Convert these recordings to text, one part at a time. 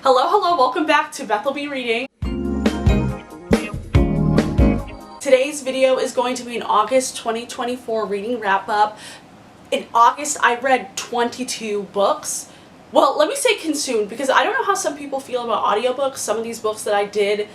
Hello, welcome back to Bethel Be Reading. Today's video is going to be an August 2024 reading wrap-up. In August, I read 22 books. Well, let me say consumed, because I don't know how some people feel about audiobooks. Some of these books that I did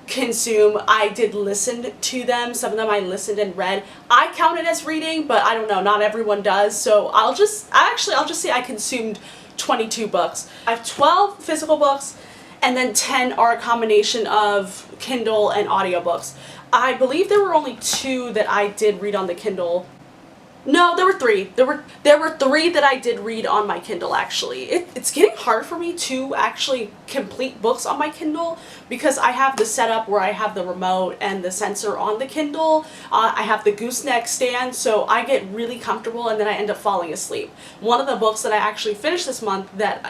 consume, I did listen to them. Some of them I listened and read. I count it as reading, but I don't know, not everyone does. So I'll just say I consumed 22 books. I have 12 physical books, and then 10 are a combination of Kindle and audiobooks. I believe there were only 2 that I did read on the Kindle. No, there were 3. There were 3 that I did read on my Kindle, actually. It's getting hard for me to actually complete books on my Kindle because I have the setup where I have the remote and the sensor on the Kindle. I have the gooseneck stand, so I get really comfortable and then I end up falling asleep. One of the books that I actually finished this month that,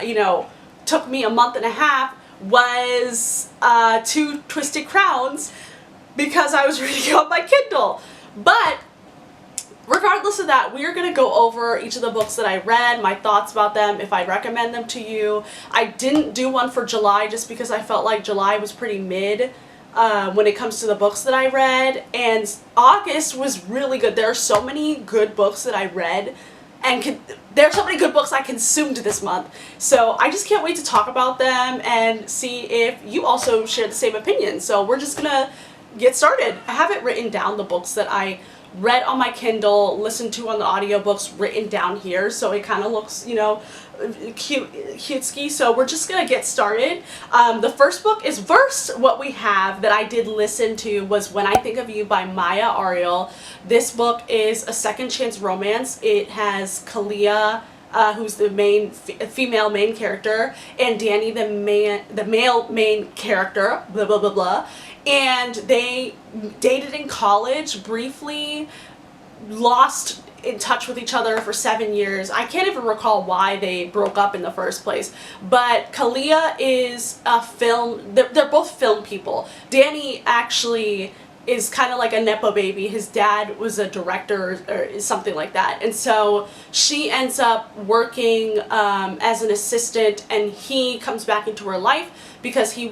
took me a month and a half was 2 Twisted Crowns because I was reading on my Kindle. But regardless of that, we are going to go over each of the books that I read, my thoughts about them, if I recommend them to you. I didn't do one for July just because I felt like July was pretty mid when it comes to the books that I read, and August was really good. There are so many good books that I read, and there are so many good books I consumed this month. So I just can't wait to talk about them and see if you also share the same opinion. So we're just going to get started. I haven't written down the books that I read on my Kindle, listened to on the audiobooks written down here, so it kind of looks, cute-ski. So we're just gonna get started. The first book is what we have that I did listen to was When I Think of You by Maya Ariel. This book is a second chance romance. It has Kalia, who's the female main character, and Danny, the male main character, blah, blah, blah, blah. And they dated in college, briefly lost in touch with each other for 7 years. I can't even recall why they broke up in the first place. But Kalia is they're both film people. Danny actually is kind of like a Nepo baby. His dad was a director or something like that. And so she ends up working as an assistant, and he comes back into her life because he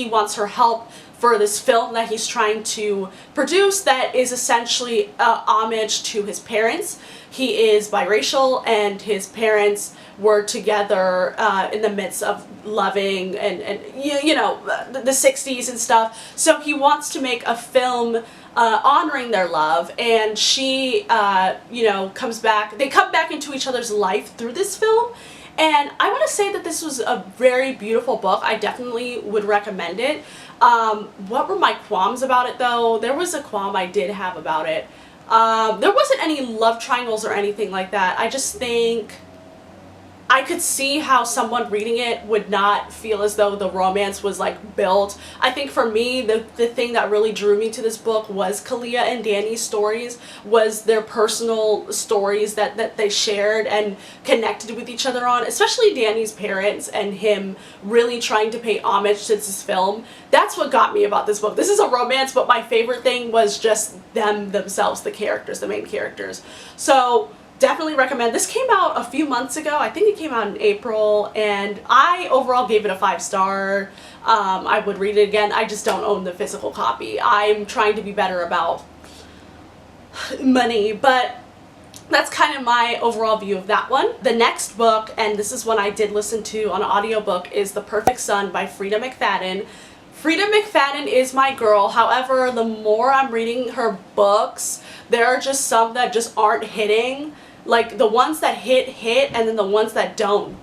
wants her help for this film that he's trying to produce that is essentially homage to his parents. He is biracial, and his parents were together in the midst of loving and the 60s and stuff. So he wants to make a film honoring their love, and she comes back. They come back into each other's life through this film. And I want to say that this was a very beautiful book. I definitely would recommend it. What were my qualms about it, though? There was a qualm I did have about it. There wasn't any love triangles or anything like that. I just think I could see how someone reading it would not feel as though the romance was like built. I think for me, the thing that really drew me to this book was Kalia and Danny's stories, was their personal stories that they shared and connected with each other on, especially Danny's parents and him really trying to pay homage to this film. That's what got me about this book. This is a romance, but my favorite thing was just themselves, the characters, the main characters. So definitely recommend. This came out a few months ago. I think it came out in April, and I overall gave it a 5-star. I would read it again. I just don't own the physical copy. I'm trying to be better about money, but that's kind of my overall view of that one. The next book, and this is one I did listen to on an audiobook, is The Perfect Son by Freida McFadden. Freida McFadden is my girl. However, the more I'm reading her books, there are just some that just aren't hitting. Like, the ones that hit, and then the ones that don't.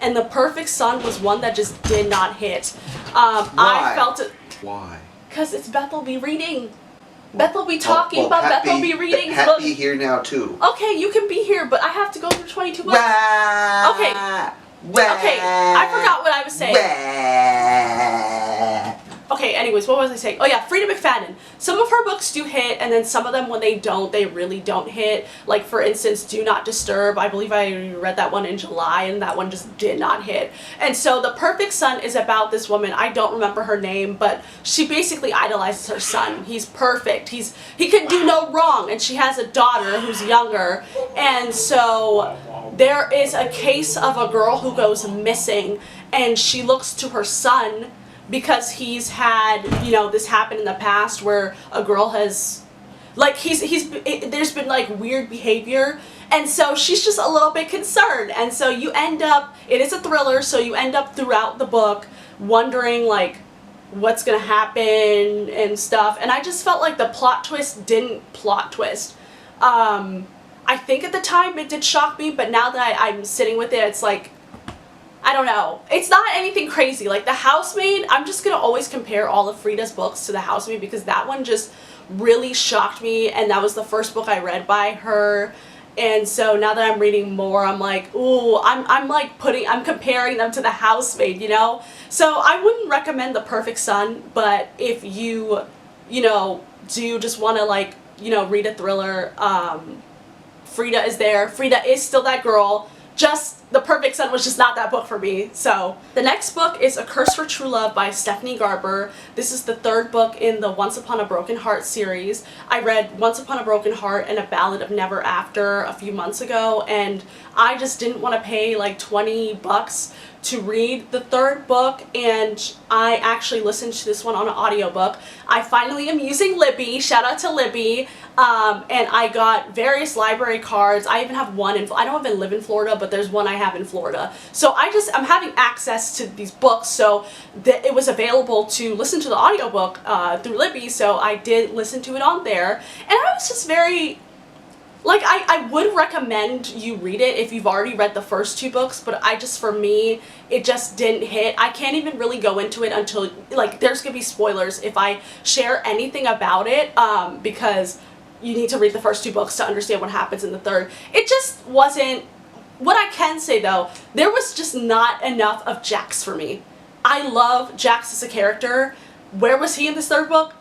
And The Perfect Son was one that just did not hit. Why? I felt it. Why? Because it's Bethel Be Reading. Bethel Be talking about Bethel Be Reading. Pat be here now, too. Okay, you can be here, but I have to go through 22 books. Wah, Okay. wah, Okay, I forgot what I was saying. Wah. Okay, anyways, what was I saying? Oh yeah, Freida McFadden. Some of her books do hit, and then some of them, when they don't, they really don't hit. Like, for instance, Do Not Disturb. I believe I read that one in July, and that one just did not hit. And so The Perfect Son is about this woman. I don't remember her name, but she basically idolizes her son. He's perfect. He can do no wrong, and she has a daughter who's younger. And so there is a case of a girl who goes missing, and she looks to her son because he's had, you know, this happen in the past where a girl has, like, there's been like weird behavior, and so she's just a little bit concerned. And so you end up, it is a thriller, so you end up throughout the book wondering like what's gonna happen and stuff. And I just felt like the plot twist didn't plot twist. I think at the time it did shock me, but now that I'm sitting with it, it's like, I don't know. It's not anything crazy. Like The Housemaid, I'm just gonna always compare all of Frida's books to The Housemaid because that one just really shocked me, and that was the first book I read by her. And so now that I'm reading more, I'm like, ooh, I'm comparing them to The Housemaid, you know? So I wouldn't recommend The Perfect Son, but if you know, do just want to like, you know, read a thriller, Frida is there. Frida is still that girl. Just The Perfect Son was just not that book for me. So the next book is A Curse for True Love by Stephanie Garber. This is the third book in the Once Upon a Broken Heart series. I read Once Upon a Broken Heart and A Ballad of Never After a few months ago, and I just didn't want to pay like $20 to read the third book, and I actually listened to this one on an audiobook. I finally am using Libby. Shout out to Libby. And I got various library cards. I even have one in, I don't even live in Florida, but there's one I have in Florida. So I'm having access to these books, so it was available to listen to the audiobook through Libby, so I did listen to it on there. And I was just very, like, I would recommend you read it if you've already read the first two books, but for me, it just didn't hit. I can't even really go into it until, like, there's gonna be spoilers if I share anything about it, because you need to read the first two books to understand what happens in the third. It just wasn't, what I can say though, there was just not enough of Jax for me. I love Jax as a character. Where was he in this third book?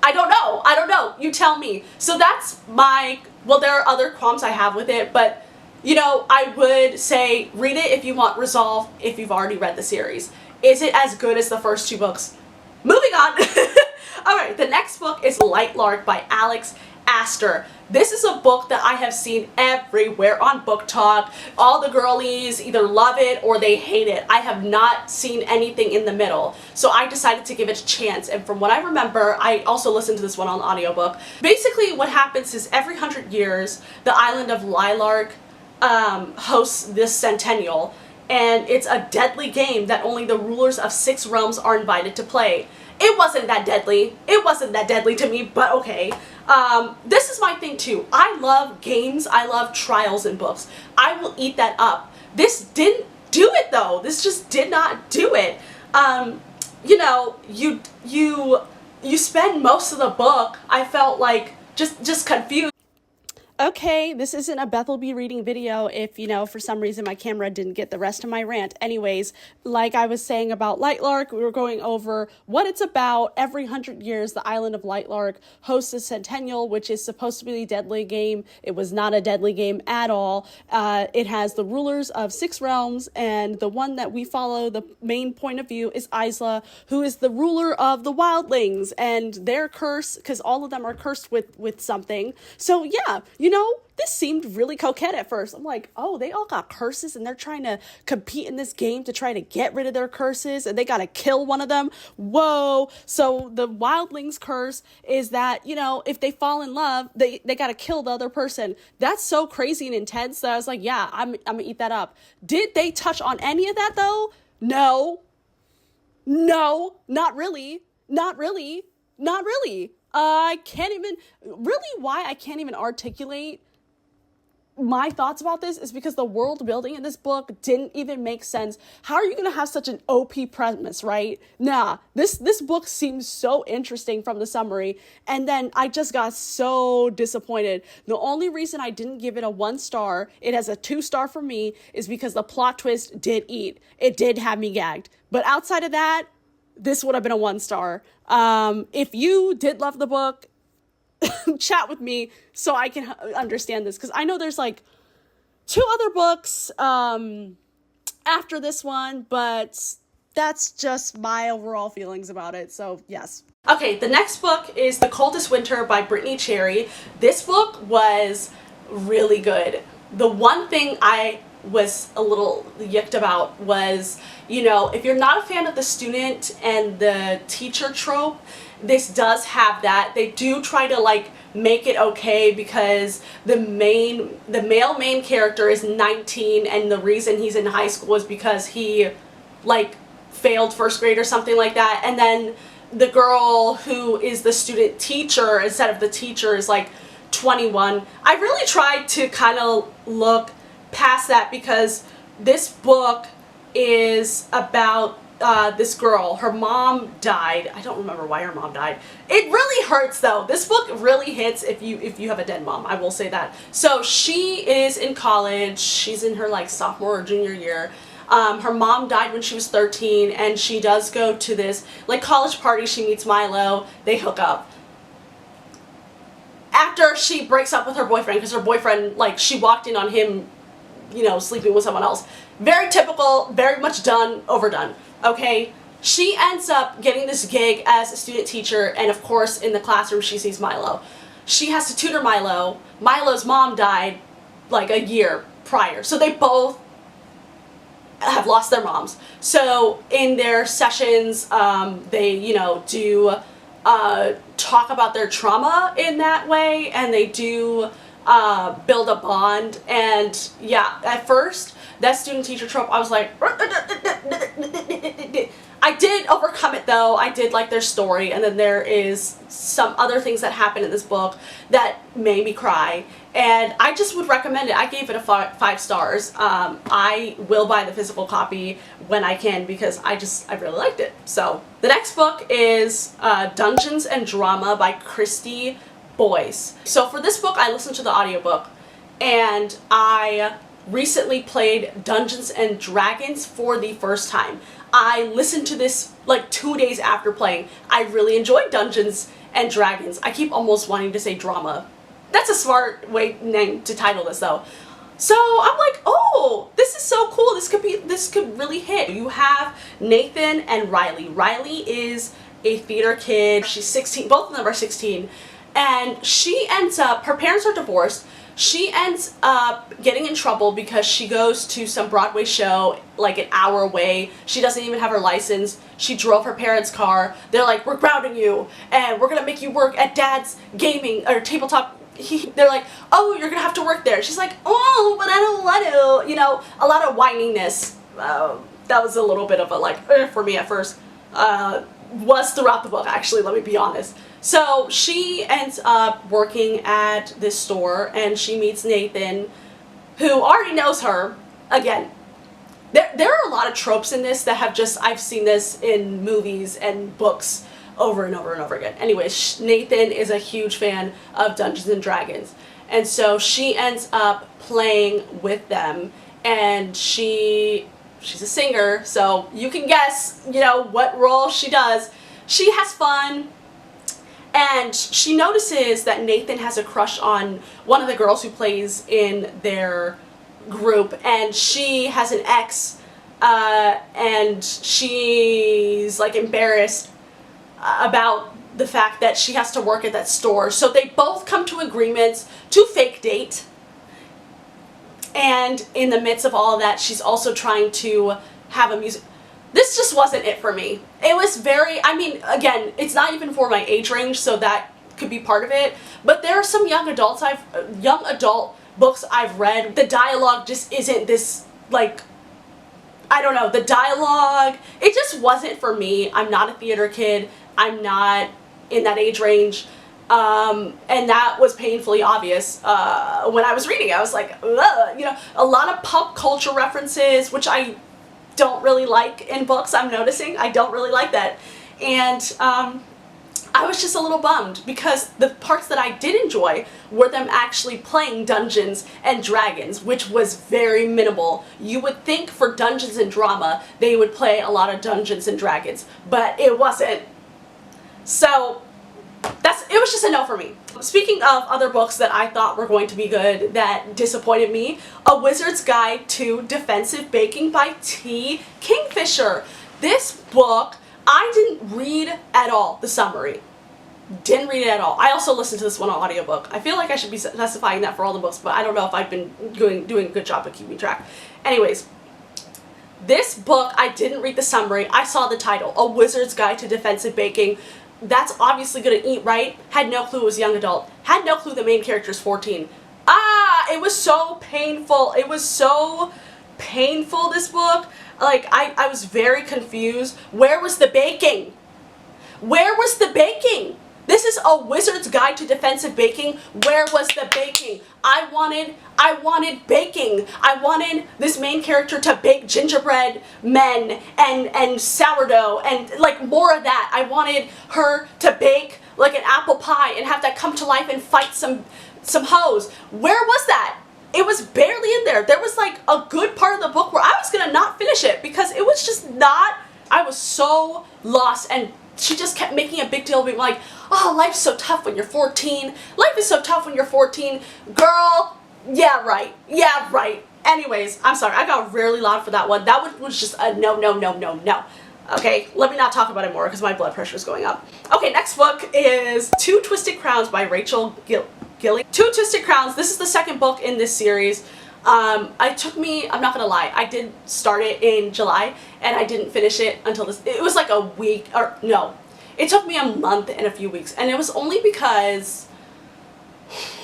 I don't know. You tell me. So that's well, there are other qualms I have with it, but, you know, I would say read it if you want resolve, if you've already read the series. Is it as good as the first two books? Moving on. Alright, the next book is Light Lark by Alex Astor. This is a book that I have seen everywhere on Book Talk. All the girlies either love it or they hate it. I have not seen anything in the middle. So I decided to give it a chance, and from what I remember, I also listened to this one on audiobook. Basically what happens is every 100 years, the island of Lilark hosts this centennial, and it's a deadly game that only the rulers of 6 realms are invited to play. It wasn't that deadly. It wasn't that deadly to me, but okay. This is my thing too. I love games. I love trials in books. I will eat that up. This didn't do it though. This just did not do it. You know, you spend most of the book, I felt like, just confused. Okay, this isn't a Bethel Be reading video if, you know, for some reason my camera didn't get the rest of my rant. Anyways, like I was saying about Lightlark, we were going over what it's about. Every 100 years, the island of Lightlark hosts a centennial, which is supposed to be a deadly game. It was not a deadly game at all. It has the rulers of 6 realms, and the one that we follow, the main point of view, is Isla, who is the ruler of the wildlings, and their curse, because all of them are cursed with something. So yeah, you know, this seemed really coquette at first. I'm like, oh, they all got curses and they're trying to compete in this game to try to get rid of their curses, and they got to kill one of them. Whoa. So the wildlings curse is that, you know, if they fall in love, they got to kill the other person. That's so crazy and intense that I was like, yeah, I'm going to eat that up. Did they touch on any of that though? No, not really. I can't even, really why I can't even articulate my thoughts about this is because the world building in this book didn't even make sense. How are you going to have such an OP premise, right? Nah, this book seems so interesting from the summary, and then I just got so disappointed. The only reason I didn't give it a 1 star, it has a 2 star for me, is because the plot twist did eat. It did have me gagged. But outside of that, this would have been a 1 star. If you did love the book, chat with me so I can understand this, because I know there's like 2 other books after this one, but that's just my overall feelings about it. So yes. Okay, the next book is The Coldest Winter by Brittany Cherry. This book was really good. The one thing I was a little yicked about was, you know, if you're not a fan of the student and the teacher trope, this does have that. They do try to like make it okay because the male main character is 19 and the reason he's in high school is because he like failed first grade or something like that, and then the girl who is the student teacher instead of the teacher is like 21. I really tried to kind of look past that because this book is about this girl. Her mom died. I don't remember why her mom died. It really hurts though. This book really hits if you have a dead mom. I will say that. So she is in college. She's in her like sophomore or junior year. Her mom died when she was 13, and she does go to this like college party. She meets Milo. They hook up. After she breaks up with her boyfriend, because her boyfriend, like, she walked in on him, you know, sleeping with someone else. Very typical, very much done, overdone. Okay? She ends up getting this gig as a student teacher, and of course, in the classroom, she sees Milo. She has to tutor Milo. Milo's mom died, like, a year prior. So they both have lost their moms. So in their sessions, they, you know, do talk about their trauma in that way, and they do build a bond. And yeah, at first, that student-teacher trope, I was like, I did overcome it though. I did like their story, and then there is some other things that happen in this book that made me cry, and I just would recommend it. I gave it a 5 stars. I will buy the physical copy when I can because I really liked it. So the next book is Dungeons and Drama by Christy Boyce. So for this book, I listened to the audiobook, and I recently played Dungeons and Dragons for the first time. I listened to this like 2 days after playing. I really enjoyed Dungeons and Dragons. I keep almost wanting to say drama. That's a smart name to title this though. So I'm like, oh, this is so cool. This could really hit. You have Nathan and Riley. Riley is a theater kid. She's 16. Both of them are 16. And she ends up, her parents are divorced. She ends up getting in trouble because she goes to some Broadway show like an hour away. She doesn't even have her license. She drove her parents' car. They're like, we're grounding you and we're gonna make you work at Dad's gaming or tabletop. They're like, oh, you're gonna have to work there. She's like, oh, but I don't want to. You know, a lot of whininess. That was a little bit of a like, for me at first. Was throughout the book, actually, let me be honest. So she ends up working at this store, and she meets Nathan, who already knows her. Again, there are a lot of tropes in this that have just, I've seen this in movies and books over and over and over again. Anyways, Nathan is a huge fan of Dungeons and Dragons, and so she ends up playing with them, and she's a singer, so you can guess, you know, what role she does. She has fun, and she notices that Nathan has a crush on one of the girls who plays in their group, and she has an ex, and she's like embarrassed about the fact that she has to work at that store. So they both come to agreements to fake date. And in the midst of all of that, she's also trying to have a music. This just wasn't it for me. It was very, I mean, again, it's not even for my age range, so that could be part of it. But there are some young adult books I've read. The dialogue just isn't this, like, I don't know, the dialogue, it just wasn't for me. I'm not a theater kid. I'm not in that age range. And that was painfully obvious when I was reading it. I was like, ugh, you know, a lot of pop culture references, which I don't really like in books, I'm noticing. I don't really like that. And I was just a little bummed because the parts that I did enjoy were them actually playing Dungeons and Dragons, which was very minimal. You would think for Dungeons and Drama, they would play a lot of Dungeons and Dragons, but it wasn't. So it was just a no for me. Speaking of other books that I thought were going to be good that disappointed me, A Wizard's Guide to Defensive Baking by T. Kingfisher. This book, I didn't read at all the summary. Didn't read it at all. I also listened to this one on audiobook. I feel like I should be specifying that for all the books, but I don't know if I've been doing a good job of keeping track. Anyways, this book, I didn't read the summary. I saw the title, A Wizard's Guide to Defensive Baking. That's obviously gonna eat right. Had no clue it was young adult. Had no clue the main character is 14. It was so painful. It was so painful, this book. Like, I was very confused. Where was the baking? Where was the baking? This is A Wizard's Guide to Defensive Baking. Where was the baking? I wanted baking. I wanted this main character to bake gingerbread men and sourdough and like more of that. I wanted her to bake like an apple pie and have that come to life and fight some hoes. Where was that? It was barely in there. There was like a good part of the book where I was gonna not finish it because it was just not, I was so lost, and she just kept making a big deal being like, oh, life's so tough when you're 14. Life is so tough when you're 14. Girl, yeah, right. Yeah, right. Anyways, I'm sorry. I got really loud for that one. That one was just a no. Okay, let me not talk about it more because my blood pressure is going up. Okay, next book is Two Twisted Crowns by Rachel Gilly. Two Twisted Crowns. This is the second book in this series. It took me, I'm not gonna lie, I did start it in July and I didn't finish it until this, it was like a week, or no, it took me a month and a few weeks, and it was only because,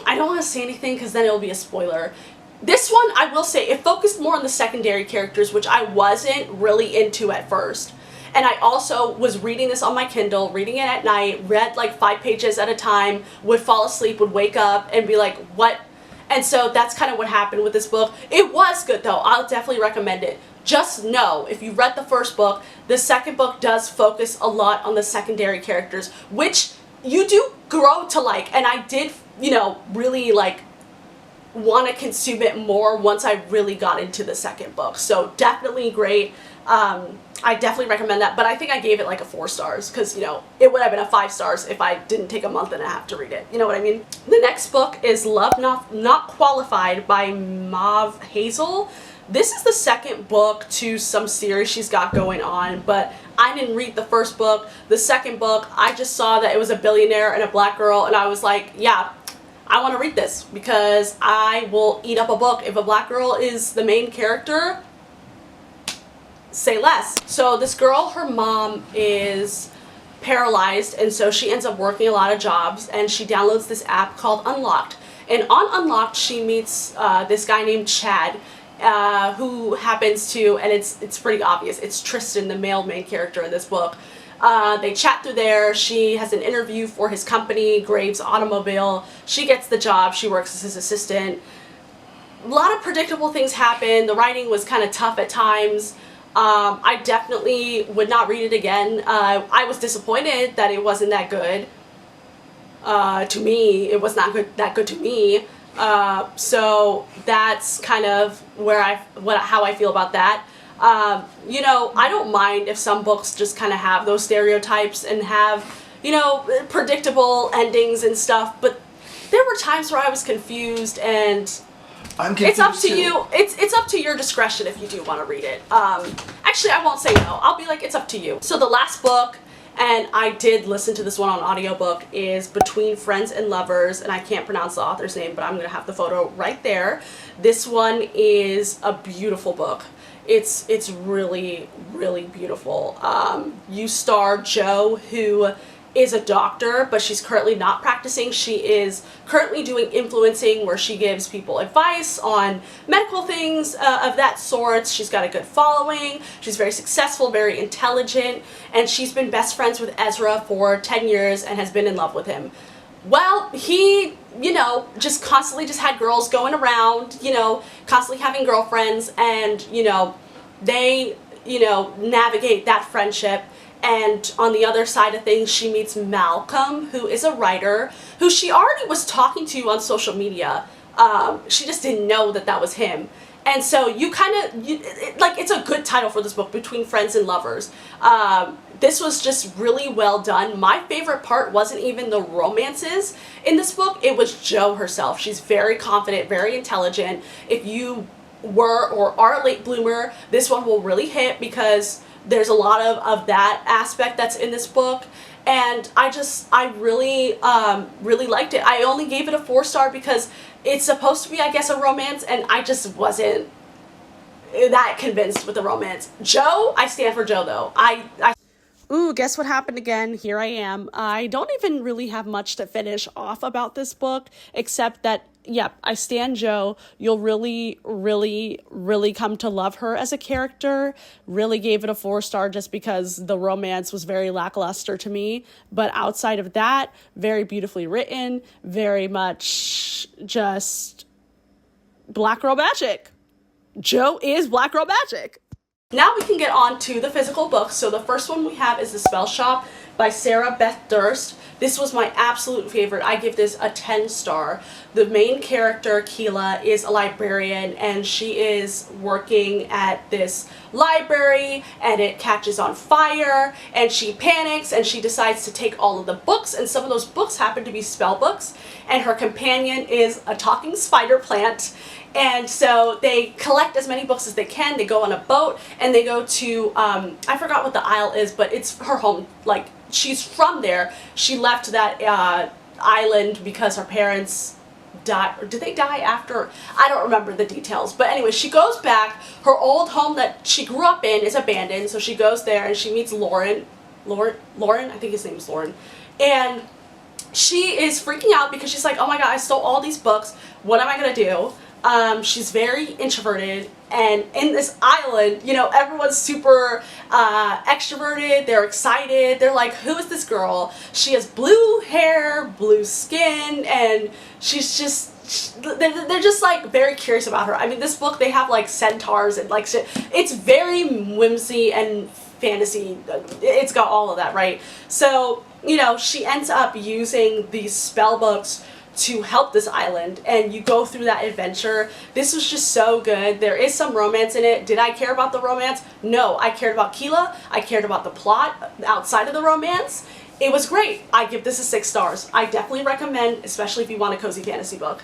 I don't want to say anything because then it'll be a spoiler. This one, I will say, it focused more on the secondary characters, which I wasn't really into at first. And I also was reading this on my Kindle, reading it at night, read like 5 pages at a time, would fall asleep, would wake up and be like, what? And so that's kind of what happened with this book. It was good though. I'll definitely recommend it. Just know, if you read the first book, the second book does focus a lot on the secondary characters, which you do grow to like. And I did, you know, really like want to consume it more once I really got into the second book. So definitely great. I definitely recommend that, but I think I gave it like a 4 stars because, you know, it would have been a 5 stars if I didn't take a month and a half to read it. You know what I mean? The next book is Love Not Qualified by Maeve Hazel. This is the second book to some series she's got going on, but I didn't read the first book. The second book, I just saw that it was a billionaire and a black girl, and I was like, yeah, I want to read this because I will eat up a book. If a black girl is the main character, say less. So this girl, her mom is paralyzed, and so she ends up working a lot of jobs, and she downloads this app called Unlocked. And on Unlocked, she meets this guy named Chad, who happens to, and it's pretty obvious, it's Tristan, the male main character in this book. They chat through there. She has an interview for his company, Graves Automobile. She gets the job. She works as his assistant. A lot of predictable things happen. The writing was kind of tough at times. I definitely would not read it again. I was disappointed that it wasn't that good. To me, it was not that good to me. So that's kind of where how I feel about that. You know, I don't mind if some books just kind of have those stereotypes and have, you know, predictable endings and stuff, but there were times where I was confused, and I'm confused it's up to too. you. It's up to your discretion if you do want to read it. Actually, I won't say no. I'll be like, it's up to you. So the last book, and I did listen to this one on audiobook, is Between Friends and Lovers, and I can't pronounce the author's name, but I'm going to have the photo right there. This one is a beautiful book. It's really, really beautiful. You star Jo, who is a doctor, but she's currently not practicing. She is currently doing influencing, where she gives people advice on medical things of that sort. She's got a good following. She's very successful, very intelligent, and she's been best friends with Ezra for 10 years and has been in love with him. Well, he, you know, just constantly just had girls going around, you know, constantly having girlfriends, and, you know, they, you know, navigate that friendship. And on the other side of things, she meets Malcolm, who is a writer, who she already was talking to on social media. She just didn't know that that was him. And so you kind of, like, it's a good title for this book, Between Friends and Lovers. This was just really well done. My favorite part wasn't even the romances in this book. It was Jo herself. She's very confident, very intelligent. If you were or are a late bloomer, this one will really hit, because There's a lot of that aspect that's in this book. And I really, really liked it. I only gave it a 4-star because it's supposed to be, I guess, a romance, and I just wasn't that convinced with the romance. Joe, I stand for Joe, though. Ooh, guess what happened again? Here I am. I don't even really have much to finish off about this book, except that, yep, I stand Joe. You'll really, really, really come to love her as a character. Really gave it a 4-star just because the romance was very lackluster to me. But outside of that, very beautifully written, very much just Black Girl Magic. Joe is Black Girl Magic. Now we can get on to the physical books. So the first one we have is The Spell Shop by Sarah Beth Durst. This was my absolute favorite. I give this a 10-star. The main character, Keela, is a librarian, and she is working at this library, and it catches on fire, and she panics, and she decides to take all of the books, and some of those books happen to be spell books, and her companion is a talking spider plant. And so they collect as many books as they can. They go on a boat and they go to, I forgot what the isle is, but it's her home. Like, she's from there. She left that island because her parents died. Or did they die after? I don't remember the details. But anyway, she goes back. Her old home that she grew up in is abandoned. So she goes there and she meets Lauren, I think his name is Lauren. And she is freaking out because she's like, oh my God, I stole all these books. What am I going to do? She's very introverted, and in this island, you know, everyone's super extroverted, they're excited, they're like, who is this girl? She has blue hair, blue skin, and she's just, they're just like very curious about her. I mean, this book, they have like centaurs and like shit. It's very whimsy and fantasy. It's got all of that, right? So, you know, she ends up using these spell books to help this island, and you go through that adventure. This was just so good. There is some romance in it. Did I care about the romance? No, I cared about Keela. I cared about the plot outside of the romance. It was great. I give this a 6 stars. I definitely recommend, especially if you want a cozy fantasy book.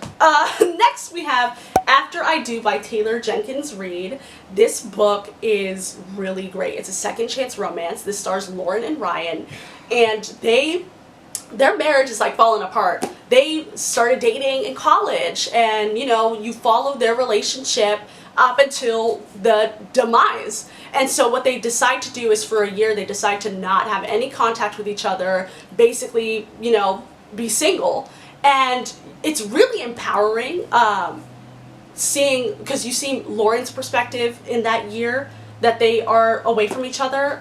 Next we have After I Do by Taylor Jenkins Reid. This book is really great. It's a second chance romance. This stars Lauren and Ryan, and their marriage is like falling apart. They started dating in college, and you know, you follow their relationship up until the demise. And so what they decide to do is, for a year, they decide to not have any contact with each other, basically, you know, be single. And it's really empowering, seeing, because you see Lauren's perspective in that year that they are away from each other,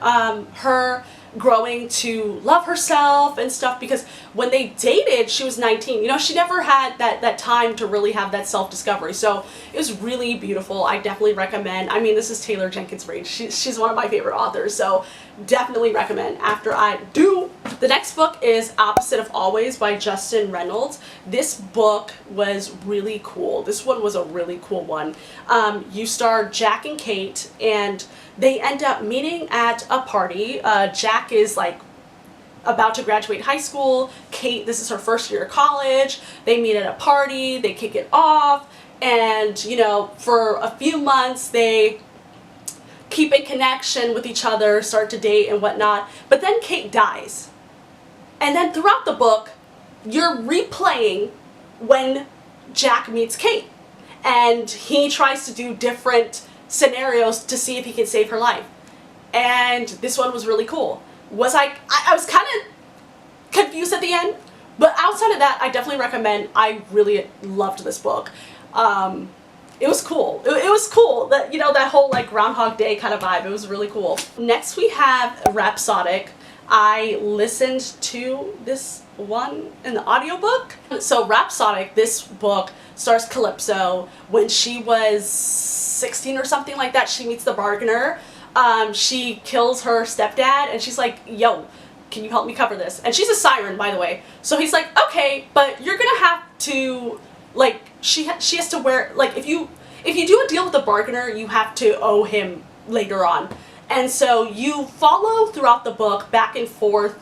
her growing to love herself and stuff, because when they dated she was 19. You know, she never had that time to really have that self-discovery. So it was really beautiful. I definitely recommend. I mean, this is Taylor Jenkins Reid. She's one of my favorite authors, so definitely recommend After I Do. The next book is Opposite of Always by Justin Reynolds. This book was really cool. This one was a really cool one. You star Jack and Kate, and they end up meeting at a party. Jack is like about to graduate high school. Kate, this is her first year of college. They meet at a party, they kick it off, and you know, for a few months they keep in connection with each other, start to date and whatnot. But then Kate dies. And then throughout the book, you're replaying when Jack meets Kate. And he tries to do different scenarios to see if he can save her life. And this one was really cool. I was kind of confused at the end, but outside of that, I definitely recommend. I really loved this book. It was cool. It was cool that, you know, that whole like Groundhog Day kind of vibe. It was really cool. Next we have Rhapsodic. I listened to this one in the audiobook. So Rhapsodic, this book stars Calypso. When she was 16 or something like that, she meets the bargainer. She kills her stepdad, and she's like, yo, can you help me cover this? And she's a siren, by the way. So he's like, okay, but you're gonna have to, like, she has to wear, like, if you do a deal with the bargainer, you have to owe him later on. And so you follow throughout the book back and forth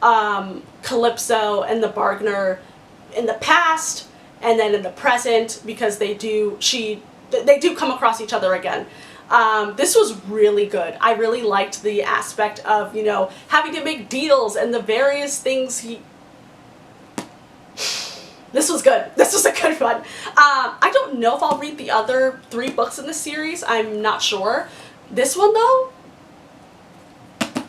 Calypso and the bargainer in the past and then in the present, because they do come across each other again. This was really good. I really liked the aspect of, you know, having to make deals and the various things This was good. This was a good one. I don't know if I'll read the other 3 books in the series. I'm not sure. This one, though?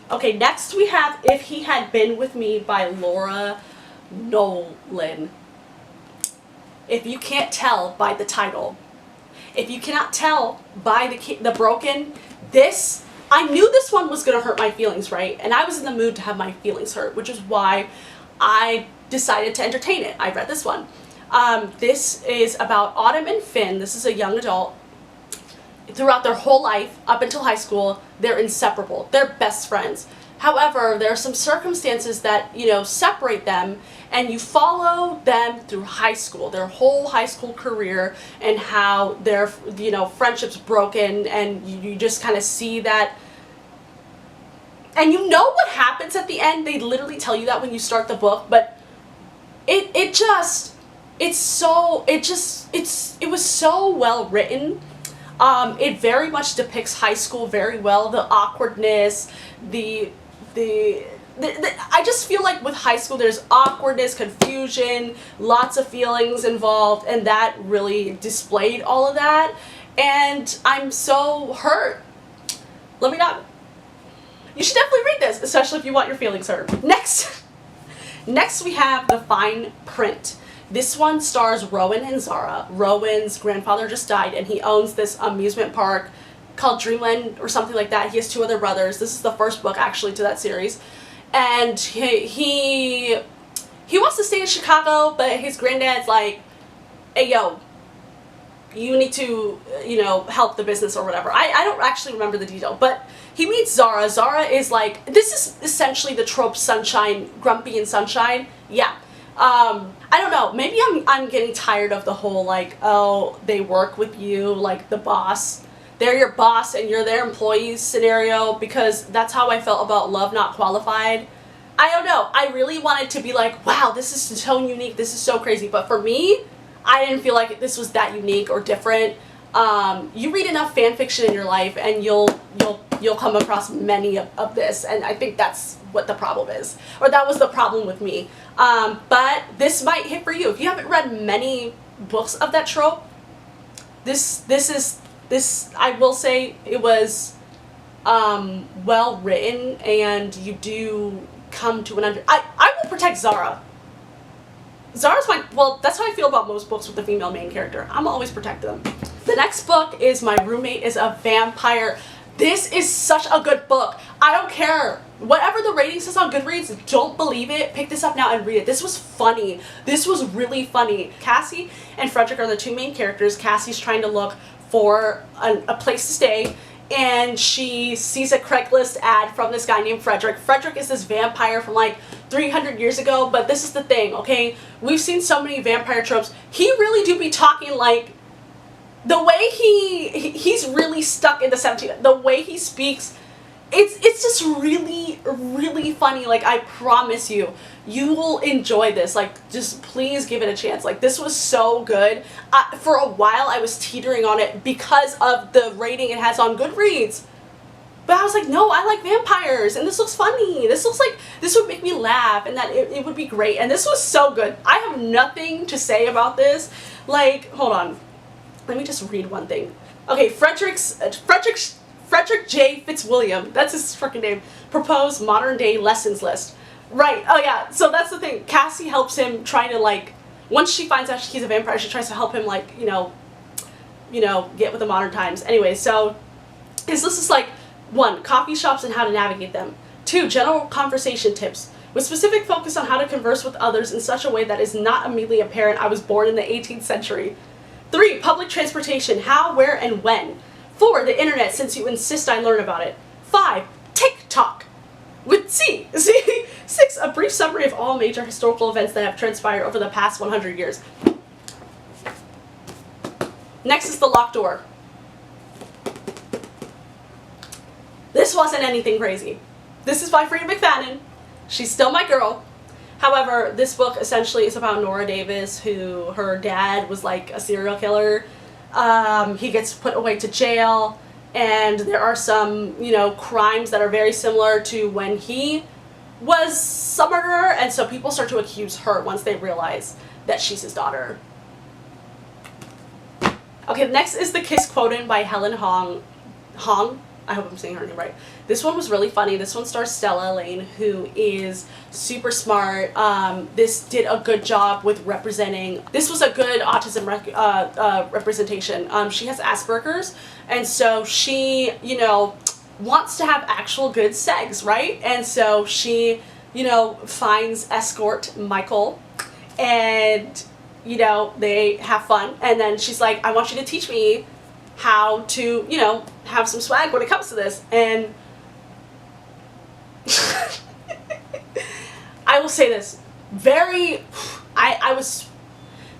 Okay, next we have If He Had Been With Me by Laura Nolan. If you can't tell by the title, if you cannot tell by the broken, I knew this one was going to hurt my feelings, right? And I was in the mood to have my feelings hurt, which is why I decided to entertain it. I read this one. This is about Autumn and Finn. This is a young adult. Throughout their whole life, up until high school, they're inseparable. They're best friends. However, there are some circumstances that, you know, separate them, and you follow them through high school, their whole high school career, and how their, you know, friendship's broken, and you just kind of see that. And you know what happens at the end. They literally tell you that when you start the book, but it was so well written. It very much depicts high school very well. The awkwardness, I just feel like with high school there's awkwardness, confusion, lots of feelings involved, and that really displayed all of that. And I'm so hurt. You should definitely read this, especially if you want your feelings hurt. Next we have The Fine Print. This one stars Rowan and Zara. Rowan's grandfather just died, and he owns this amusement park called Dreamland or something like that. He has 2 other brothers. This is the first book actually to that series. And he wants to stay in Chicago, but his granddad's like, hey, yo, you need to, you know, help the business or whatever. I don't actually remember the detail, but he meets Zara. Zara is like, this is essentially the trope Sunshine, Grumpy and Sunshine. Yeah. I don't know, maybe I'm getting tired of the whole, like, oh, they work with you, like the boss. They're your boss and you're their employees scenario, because that's how I felt about Love Not Qualified. I don't know, I really wanted to be like, wow, this is so unique, this is so crazy, but for me, I didn't feel like this was that unique or different. You read enough fan fiction in your life and you'll come across many of this, and I think that's what the problem is, or that was the problem with me. But this might hit for you if you haven't read many books of that trope. This I will say it was well written, and you do come to an I will protect Zara. Zara's fine. Well, that's how I feel about most books with the female main character. I'm always protect them. The next book is My Roommate is a Vampire. This is such a good book. I don't care. Whatever the rating says on Goodreads, don't believe it. Pick this up now and read it. This was funny. This was really funny. Cassie and Frederick are the 2 main characters. Cassie's trying to look for a place to stay, and she sees a Craigslist ad from this guy named Frederick. Frederick is this vampire from like 300 years ago, but this is the thing, okay? We've seen so many vampire tropes. He really do be talking like, the way he's really stuck in the 17th, the way he speaks, it's just really, really funny. Like, I promise you, you will enjoy this. Like, just please give it a chance. Like, this was so good. For a while, I was teetering on it because of the rating it has on Goodreads. But I was like, no, I like vampires, and this looks funny. This looks like this would make me laugh, and that it would be great. And this was so good. I have nothing to say about this. Like, hold on. Let me just read one thing. Okay, Frederick J. Fitzwilliam, that's his freaking name, proposed modern day lessons list. Right, oh yeah, so that's the thing. Cassie helps him trying to, like, once she finds out he's a vampire, she tries to help him, like, you know, get with the modern times. Anyway, so his list is like, 1, coffee shops and how to navigate them. 2, general conversation tips, with specific focus on how to converse with others in such a way that is not immediately apparent I was born in the 18th century. 3, public transportation, how, where, and when. 4, the internet, since you insist I learn about it. 5, TikTok. With C. 6, a brief summary of all major historical events that have transpired over the past 100 years. Next is The Locked Door. This wasn't anything crazy. This is by Freida McFadden. She's still my girl. However, this book essentially is about Nora Davis, who her dad was like a serial killer. He gets put away to jail, and there are some, you know, crimes that are very similar to when he was a murderer, and so people start to accuse her once they realize that she's his daughter. Okay, next is The Kiss Quoted by Helen Hong. I hope I'm saying her name right. This one was really funny. This one stars Stella Lane, who is super smart. This did a good job with representing. This was a good autism representation. She has Asperger's, and so she, you know, wants to have actual good sex, right? And so she, you know, finds escort Michael, and, you know, they have fun, and then she's like, I want you to teach me how to, you know, have some swag when it comes to this. And I will say this,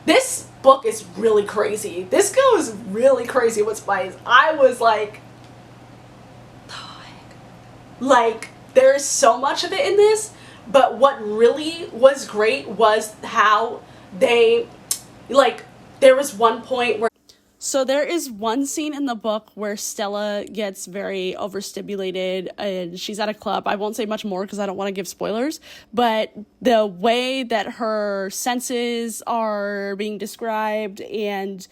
this book is really crazy. This girl is really crazy with spice. I was like, like, there is so much of it in this, but what really was great was how they, like, there was one point where, so there is one scene in the book where Stella gets very overstimulated and she's at a club. I won't say much more because I don't want to give spoilers, but the way that her senses are being described and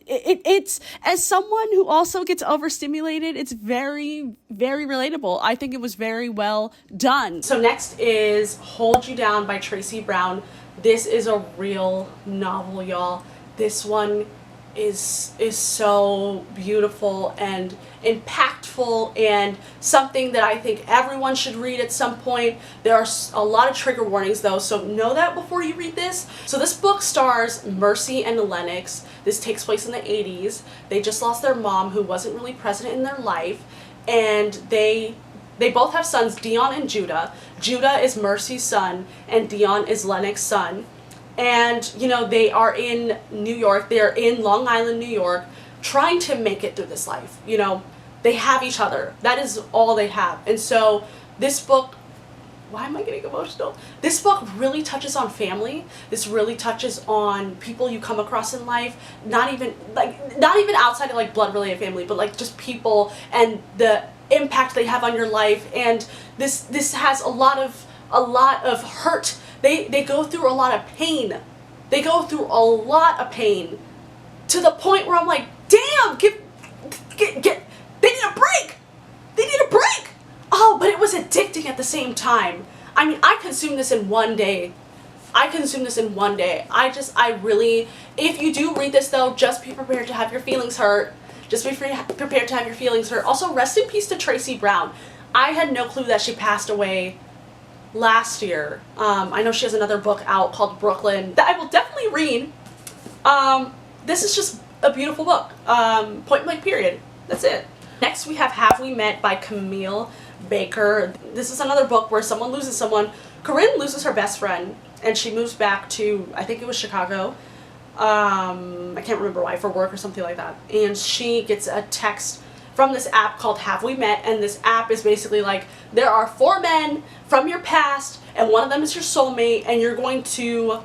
it's, as someone who also gets overstimulated, it's very, very relatable. I think it was very well done. So next is Hold You Down by Tracy Brown. This is a real novel, y'all. This one is so beautiful and impactful and something that I think everyone should read at some point. There are a lot of trigger warnings though, so know that before you read this. So this book stars Mercy and Lennox. This takes place in the 80s. They just lost their mom, who wasn't really present in their life, and they both have sons, Dion and Judah. Judah is Mercy's son and Dion is Lennox's son. And, you know, they are in New York, they're in Long Island, New York, trying to make it through this life. You know, they have each other. That is all they have. And so this book, why am I getting emotional? This book really touches on family. This really touches on people you come across in life, not even outside of like blood related family, but like just people and the impact they have on your life. And this has a lot of hurt. They go through a lot of pain. They go through a lot of pain to the point where I'm like, damn, they need a break. They need a break. Oh, but it was addicting at the same time. I mean, I consumed this in one day. I really, if you do read this though, just be prepared to have your feelings hurt. Just be prepared to have your feelings hurt. Also, rest in peace to Tracy Brown. I had no clue that she passed away last year. I know she has another book out called Brooklyn that I will definitely read. This is just a beautiful book. Point blank period. That's it. Next we have We Met by Camille Baker. This is another book where someone loses someone. Corinne loses her best friend and she moves back to, I think it was Chicago. I can't remember why, for work or something like that. And she gets a text from this app called Have We Met, and this app is basically like, there are 4 men from your past and one of them is your soulmate, and you're going to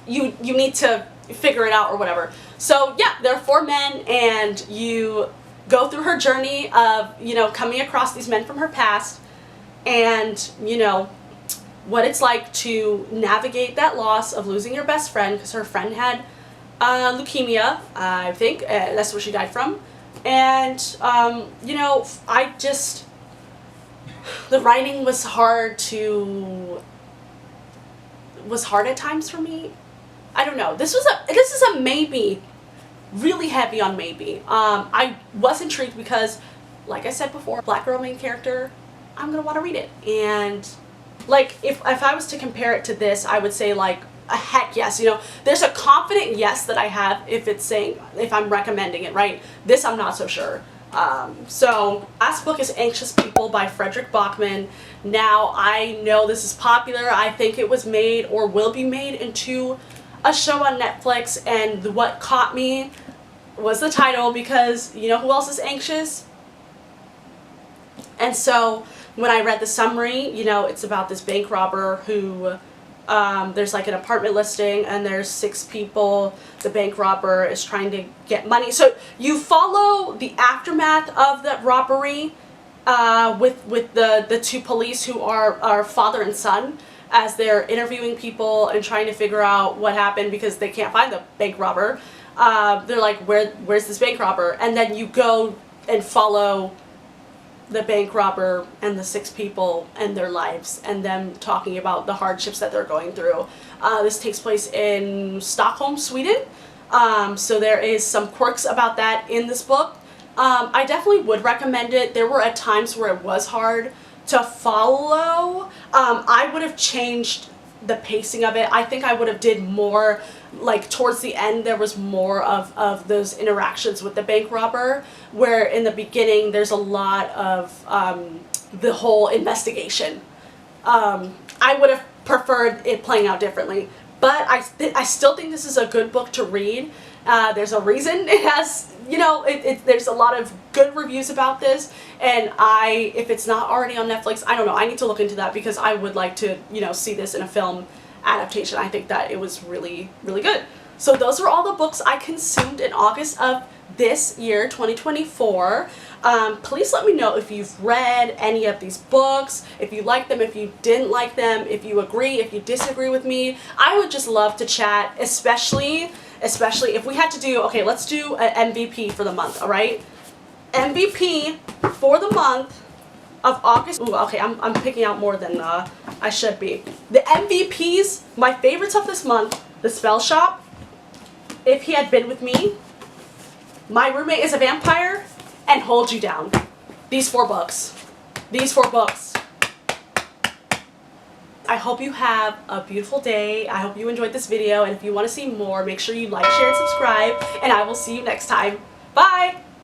you need to figure it out or whatever. So yeah, there are 4 men and you go through her journey of, you know, coming across these men from her past and, you know, what it's like to navigate that loss of losing your best friend, because her friend had leukemia, I think, that's what she died from. And, you know, the writing was hard at times for me. I don't know. This is a maybe, really heavy on maybe. I was intrigued because, like I said before, black girl main character, I'm gonna want to read it. And like, if I was to compare it to this, I would say like a heck yes. You know, there's a confident yes that I have if I'm recommending it, right? This I'm not so sure. So last book is Anxious People by Frederick Bachman. Now I know this is popular. I think it was made or will be made into a show on Netflix, and what caught me was the title, because you know who else is anxious? And so when I read the summary, you know, it's about this bank robber who There's like an apartment listing, and there's 6 people. The bank robber is trying to get money. So you follow the aftermath of that robbery with the 2 police who are father and son, as they're interviewing people and trying to figure out what happened because they can't find the bank robber. They're like, where's this bank robber? And then you go and follow the bank robber and the 6 people and their lives, and them talking about the hardships that they're going through. This takes place in Stockholm, Sweden. So there is some quirks about that in this book. I definitely would recommend it. There were at times where it was hard to follow. I would have changed the pacing of it. I think I would have did more, like towards the end there was more of those interactions with the bank robber, where in the beginning there's a lot of the whole investigation. I would have preferred it playing out differently, but I still think this is a good book to read. There's a reason it has, you know, there's a lot of good reviews about this, and if it's not already on Netflix, I don't know, I need to look into that, because I would like to, you know, see this in a film adaptation. I think that it was really, really good. So those are all the books I consumed in August of this year, 2024. Please let me know if you've read any of these books, if you like them, if you didn't like them, if you agree, if you disagree with me. I would just love to chat, especially if we had to do, okay, let's do an MVP for the month, all right? MVP for the month of August. Ooh, okay, I'm picking out more than I should be. The MVPs, my favorites of this month: The Spell Shop, If He Had Been With Me, My Roommate is a Vampire, and Hold You Down. These 4 books. These 4 books. I hope you have a beautiful day. I hope you enjoyed this video, and if you want to see more, make sure you like, share, and subscribe, and I will see you next time.